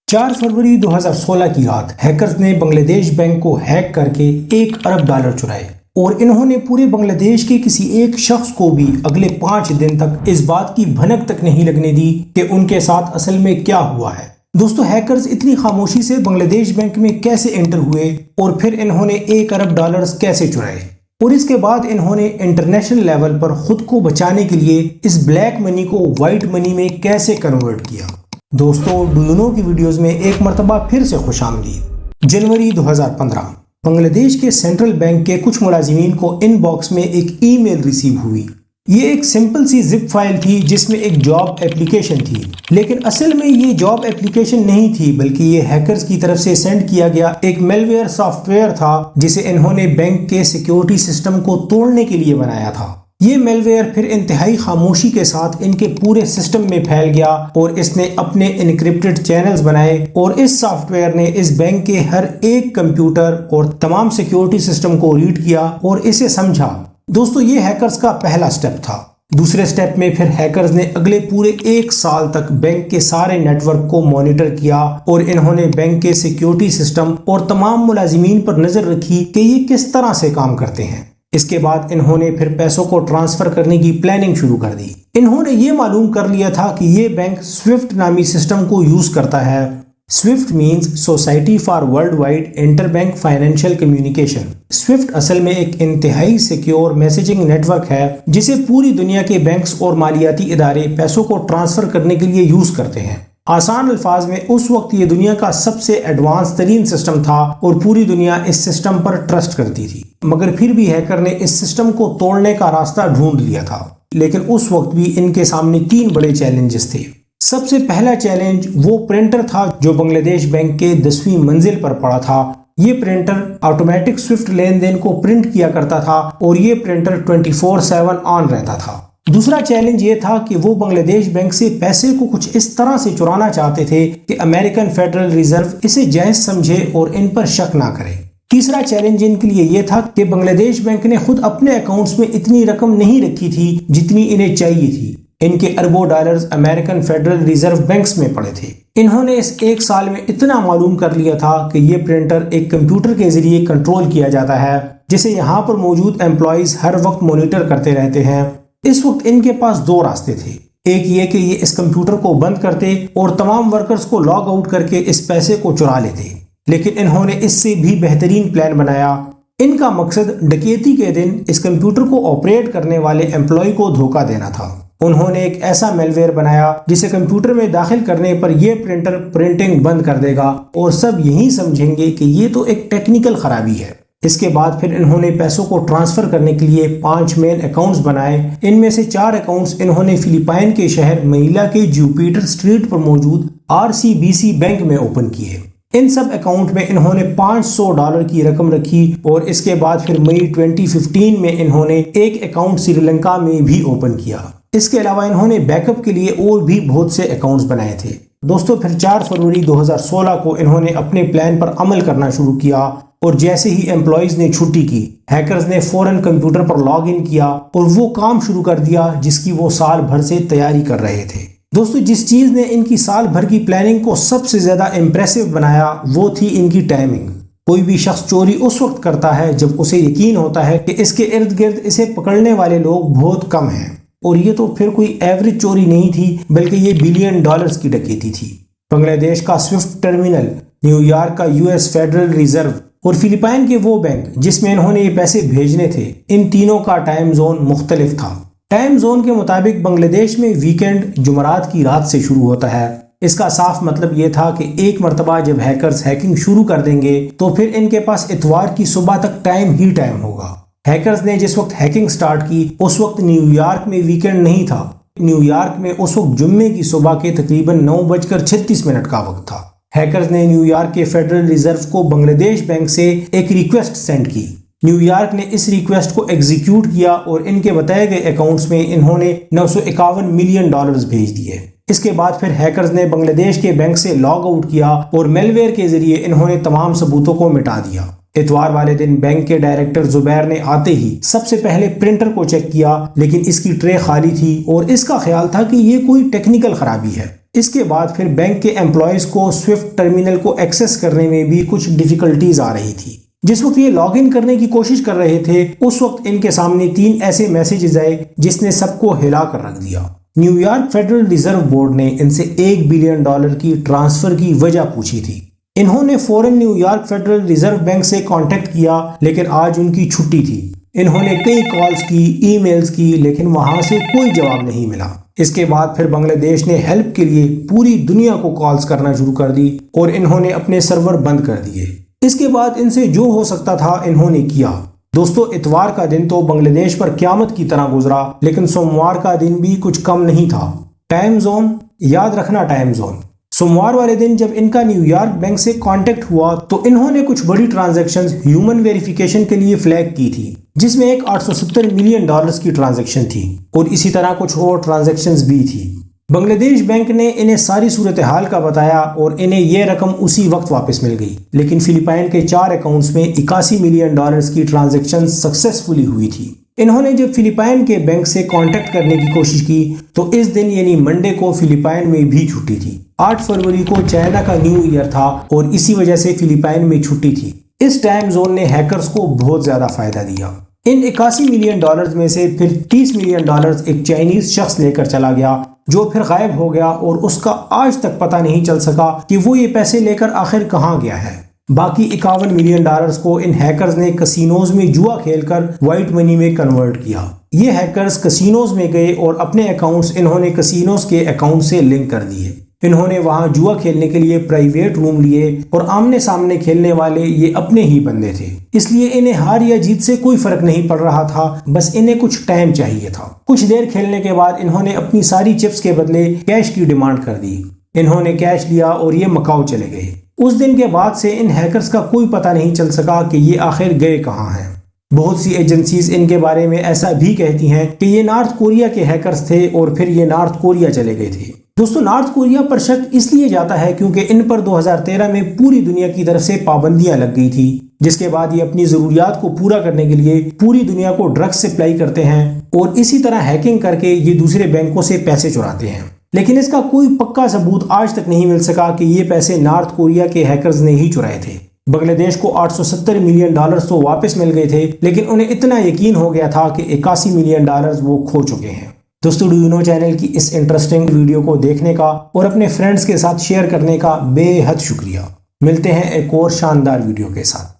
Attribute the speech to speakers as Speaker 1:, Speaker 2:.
Speaker 1: 4 فروری 2016 کی رات ہیکرز نے بنگلہ دیش بینک کو ہیک کر کے $1 ارب چرائے اور انہوں نے پورے بنگلہ دیش کے کسی ایک شخص کو بھی اگلے 5 دن تک اس بات کی بھنک تک نہیں لگنے دی کہ ان کے ساتھ اصل میں کیا ہوا ہے۔ دوستو، ہیکرز اتنی خاموشی سے بنگلہ دیش بینک میں کیسے انٹر ہوئے اور پھر انہوں نے $1 ارب کیسے چرائے، اور اس کے بعد انہوں نے انٹرنیشنل لیول پر خود کو بچانے کے لیے اس بلیک منی کو وائٹ منی میں کیسے کنورٹ کیا۔ دوستو، ڈو یو نو کی ویڈیوز میں ایک مرتبہ پھر سے خوش آمدید۔ جنوری 2015 بنگلہ دیش کے سینٹرل بینک کے کچھ ملازمین کو ان باکس میں ایک ای میل ریسیو ہوئی۔ یہ ایک سمپل سی زپ فائل تھی جس میں ایک جاب اپلیکیشن تھی، لیکن اصل میں یہ جاب اپلیکیشن نہیں تھی بلکہ یہ ہیکرز کی طرف سے سینڈ کیا گیا ایک میلویئر سافٹ ویئر تھا جسے انہوں نے بینک کے سیکیورٹی سسٹم کو توڑنے کے لیے بنایا تھا۔ یہ میلویئر پھر انتہائی خاموشی کے ساتھ ان کے پورے سسٹم میں پھیل گیا اور اس نے اپنے انکرپٹڈ چینلز بنائے اور اس سافٹ ویئر نے اس بینک کے ہر ایک کمپیوٹر اور تمام سیکیورٹی سسٹم کو ریڈ کیا اور اسے سمجھا۔ دوستو، یہ ہیکرز کا پہلا سٹیپ تھا۔ دوسرے سٹیپ میں پھر ہیکرز نے اگلے پورے 1 سال تک بینک کے سارے نیٹ ورک کو مانیٹر کیا اور انہوں نے بینک کے سیکیورٹی سسٹم اور تمام ملازمین پر نظر رکھی کہ یہ کس طرح سے کام کرتے ہیں۔ اس کے بعد انہوں نے پھر پیسوں کو ٹرانسفر کرنے کی پلاننگ شروع کر دی۔ انہوں نے یہ معلوم کر لیا تھا کہ یہ بینک سوئفٹ نامی سسٹم کو یوز کرتا ہے۔ SWIFT means society for worldwide interbank financial communication. SWIFT اصل میں ایک انتہائی سیکیور میسیجنگ نیٹ ورک ہے جسے پوری دنیا کے بینکس اور مالیاتی ادارے پیسوں کو ٹرانسفر کرنے کے لیے یوز کرتے ہیں۔ آسان الفاظ میں اس وقت یہ دنیا کا سب سے ایڈوانس ترین سسٹم تھا اور پوری دنیا اس سسٹم پر ٹرسٹ کرتی تھی، مگر پھر بھی ہیکر نے اس سسٹم کو توڑنے کا راستہ ڈھونڈ لیا تھا۔ لیکن اس وقت بھی ان کے سامنے 3 بڑے چیلنجز تھے۔ سب سے پہلا چیلنج وہ پرنٹر تھا جو بنگلہ دیش بینک کے 10ویں منزل پر پڑا تھا۔ یہ پرنٹر آٹومیٹک سوئفٹ لین دین کو پرنٹ کیا کرتا تھا اور یہ پرنٹر 24/7 آن رہتا تھا۔ دوسرا چیلنج یہ تھا کہ وہ بنگلہ دیش بینک سے پیسے کو کچھ اس طرح سے چرانا چاہتے تھے کہ امریکن فیڈرل ریزرو اسے جائز سمجھے اور ان پر شک نہ کرے۔ تیسرا چیلنج ان کے لیے یہ تھا کہ بنگلہ دیش بینک نے خود اپنے اکاؤنٹس میں اتنی رقم نہیں رکھی تھی جتنی انہیں چاہیے تھی۔ ان کے اربوں dollars American federal reserve banks میں پڑے تھے۔ انہوں نے اس 1 سال میں اتنا معلوم کر لیا تھا کہ یہ پرنٹر ایک کمپیوٹر کے ذریعے کنٹرول کیا جاتا ہے جسے یہاں پر موجود امپلائیز ہر وقت مانیٹر کرتے رہتے ہیں۔ اس وقت ان کے پاس 2 راستے تھے۔ ایک یہ کہ یہ اس کمپیوٹر کو بند کرتے اور تمام ورکرز کو لاگ آؤٹ کر کے اس پیسے کو چرا لیتے، لیکن انہوں نے اس سے بھی بہترین پلان بنایا۔ ان کا مقصد ڈکیتی کے دن اس کمپیوٹر کو آپریٹ کرنے والے امپلائی کو دھوکہ دینا تھا۔ انہوں نے ایک ایسا میلویئر بنایا جسے کمپیوٹر میں داخل کرنے پر یہ پرنٹر پرنٹنگ بند کر دے گا اور سب یہی سمجھیں گے کہ یہ تو ایک ٹیکنیکل خرابی ہے۔ اس کے بعد پھر انہوں نے پیسوں کو ٹرانسفر کرنے کے لیے 5 مین اکاؤنٹس بنائے۔ ان میں سے 4 اکاؤنٹس انہوں نے فلپائن کے شہر منیلا کے جوپیٹر اسٹریٹ پر موجود RCBC بینک میں اوپن کیے۔ ان سب اکاؤنٹ میں انہوں نے $500 کی رقم رکھی اور اس کے بعد پھر مئی 2015 میں انہوں نے ایک اکاؤنٹ سری لنکا میں بھی اوپن کیا۔ اس کے علاوہ انہوں نے بیک اپ کے لیے اور بھی بہت سے اکاؤنٹس بنائے تھے۔ دوستو، پھر 4 فروری 2016 کو انہوں نے اپنے پلان پر عمل کرنا شروع کیا اور جیسے ہی امپلائیز نے چھٹی کی، ہیکرز نے فوراً کمپیوٹر پر لاگ ان کیا اور وہ کام شروع کر دیا جس کی وہ سال بھر سے تیاری کر رہے تھے۔ دوستو، جس چیز نے ان کی سال بھر کی پلاننگ کو سب سے زیادہ امپریسو بنایا وہ تھی ان کی ٹائمنگ۔ کوئی بھی شخص چوری اس وقت کرتا ہے جب اسے یقین ہوتا ہے کہ اس کے ارد گرد اسے پکڑنے والے لوگ بہت کم ہیں، اور یہ تو پھر کوئی ایوریج چوری نہیں تھی بلکہ یہ $1 بلین کی ڈکیتی تھی۔ بنگلہ دیش کا سوئفٹ ٹرمینل، نیو یارک کا US فیڈرل ریزرو اور فلپائن کے وہ بینک جس میں انہوں نے یہ پیسے بھیجنے تھے، ان تینوں کا ٹائم زون مختلف تھا۔ ٹائم زون کے مطابق بنگلہ دیش میں ویکینڈ جمعرات کی رات سے شروع ہوتا ہے۔ اس کا صاف مطلب یہ تھا کہ ایک مرتبہ جب ہیکرز ہیکنگ شروع کر دیں گے تو پھر ان کے پاس اتوار کی صبح تک ٹائم ہی ٹائم ہوگا۔ ہیکرز نے جس وقت ہیکنگ سٹارٹ کی اس وقت نیو یارک میں ویکینڈ نہیں تھا۔ نیو یارک میں اس وقت جمعے کی صبح کے تقریباً 9:36 کا وقت تھا۔ ہیکرز نے نیو یارک کے فیڈرل ریزرو کو بنگلہ دیش بینک سے ایک ریکویسٹ سینڈ کی۔ نیو یارک نے اس ریکویسٹ کو ایگزیکیوٹ کیا اور ان کے بتائے گئے اکاؤنٹس میں انہوں نے $951 ملین بھیج دیے۔ اس کے بعد پھر ہیکرز نے بنگلہ دیش کے بینک سے لاگ آؤٹ کیا اور میلویئر کے ذریعے انہوں نے تمام ثبوتوں کو مٹا دیا۔ اتوار والے دن بینک کے ڈائریکٹر زبیر نے آتے ہی سب سے پہلے پرنٹر کو چیک کیا، لیکن اس کی ٹرے خالی تھی اور اس کا خیال تھا کہ یہ کوئی ٹیکنیکل خرابی ہے۔ اس کے بعد پھر بینک کے امپلائیز کو سوئفٹ ٹرمینل کو ایکسس کرنے میں بھی کچھ ڈیفیکلٹیز آ رہی تھی۔ جس وقت یہ لاگ ان کرنے کی کوشش کر رہے تھے اس وقت ان کے سامنے 3 ایسے میسیجز آئے جس نے سب کو ہلا کر رکھ دیا۔ New York federal reserve board نے ان سے $1 بلین کی ٹرانسفر کی وجہ پوچھی تھی۔ انہوں نے فوراً new York federal reserve bank سے کانٹیکٹ کیا، لیکن آج ان کی چھٹی تھی۔ انہوں نے کئی کالز کی، ای میلز کی، لیکن وہاں سے کوئی جواب نہیں ملا۔ اس کے بعد پھر بنگلہ دیش نے ہیلپ کے لیے پوری دنیا کو کالز کرنا شروع کر دی اور انہوں نے اپنے سرور بند کر دیے۔ اس کے بعد ان سے جو ہو سکتا تھا انہوں نے کیا۔ دوستو، اتوار کا دن تو بنگلہ دیش پر قیامت کی طرح گزرا، لیکن سوموار کا دن بھی کچھ کم نہیں تھا۔ ٹائم زون یاد رکھنا، ٹائم زون۔ سوموار والے دن جب ان کا نیو یارک بینک سے کانٹیکٹ ہوا تو انہوں نے کچھ بڑی ٹرانزیکشنز ہیومن ویریفیکیشن کے لیے فلیگ کی تھی، جس میں ایک $870 ملین کی ٹرانزیکشن تھی اور اسی طرح کچھ اور ٹرانزیکشنز بھی تھی۔ بنگلہ دیش بینک نے انہیں ساری صورتحال کا بتایا اور انہیں یہ رقم اسی وقت واپس مل گئی، لیکن فلپائن کے 4 اکاؤنٹس میں $81 ملین کی ٹرانزیکشن سکسیسفلی ہوئی تھی۔ انہوں نے جب فلپائن کے بینک سے کانٹیکٹ کرنے کی کوشش کی تو اس دن یعنی منڈے کو فلپائن میں بھی چھٹی تھی۔ 8 فروری کو چائنا کا نیو ایئر تھا اور اسی وجہ سے فلپائن میں چھٹی تھی۔ اس ٹائم زون نے ہیکرز کو بہت زیادہ فائدہ دیا۔ ان $81 ملین میں سے پھر $30 ملین ایک چائنیز شخص لے کر چلا گیا، جو پھر غائب ہو گیا اور اس کا آج تک پتہ نہیں چل سکا کہ وہ یہ پیسے لے کر آخر کہاں گیا ہے۔ باقی $51 ملین کو ان ہیکرز نے کسینوز میں جوا کھیل کر وائٹ منی میں کنورٹ کیا۔ یہ ہیکرز کسینوز میں گئے اور اپنے اکاؤنٹس انہوں نے کسینوز کے اکاؤنٹ سے لنک کر دیے۔ انہوں نے وہاں جوا کھیلنے کے لیے پرائیویٹ روم لیے اور آمنے سامنے کھیلنے والے یہ اپنے ہی بندے تھے، اس لیے انہیں ہار یا جیت سے کوئی فرق نہیں پڑ رہا تھا، بس انہیں کچھ ٹائم چاہیے تھا۔ کچھ دیر کھیلنے کے بعد انہوں نے اپنی ساری چپس کے بدلے کیش کی ڈیمانڈ کر دی۔ انہوں نے کیش لیا اور یہ مکاؤ چلے گئے۔ اس دن کے بعد سے ان ہیکرز کا کوئی پتہ نہیں چل سکا کہ یہ آخر گئے کہاں ہیں۔ بہت سی ایجنسیز ان کے بارے میں ایسا بھی کہتی ہیں کہ یہ نارتھ کوریا کے ہیکرز تھے اور پھر یہ نارتھ کوریا چلے گئے تھے۔ دوستو، نارتھ کوریا پر شک اس لیے جاتا ہے کیونکہ ان پر 2013 میں پوری دنیا کی طرف سے پابندیاں لگ گئی تھی، جس کے بعد یہ اپنی ضروریات کو پورا کرنے کے لیے پوری دنیا کو ڈرگز سپلائی کرتے ہیں اور اسی طرح ہیکنگ کر کے یہ دوسرے بینکوں سے پیسے چراتے ہیں۔ لیکن اس کا کوئی پکا ثبوت آج تک نہیں مل سکا کہ یہ پیسے نارتھ کوریا کے ہیکرز نے ہی چرائے تھے۔ بنگلہ دیش کو $870 ملین تو واپس مل گئے تھے، لیکن انہیں اتنا یقین ہو گیا تھا کہ $81 ملین وہ کھو چکے ہیں۔ دوستو، ڈو یو نو چینل کی اس انٹرسٹنگ ویڈیو کو دیکھنے کا اور اپنے فرینڈز کے ساتھ شیئر کرنے کا بے حد شکریہ۔ ملتے ہیں ایک اور شاندار ویڈیو کے ساتھ۔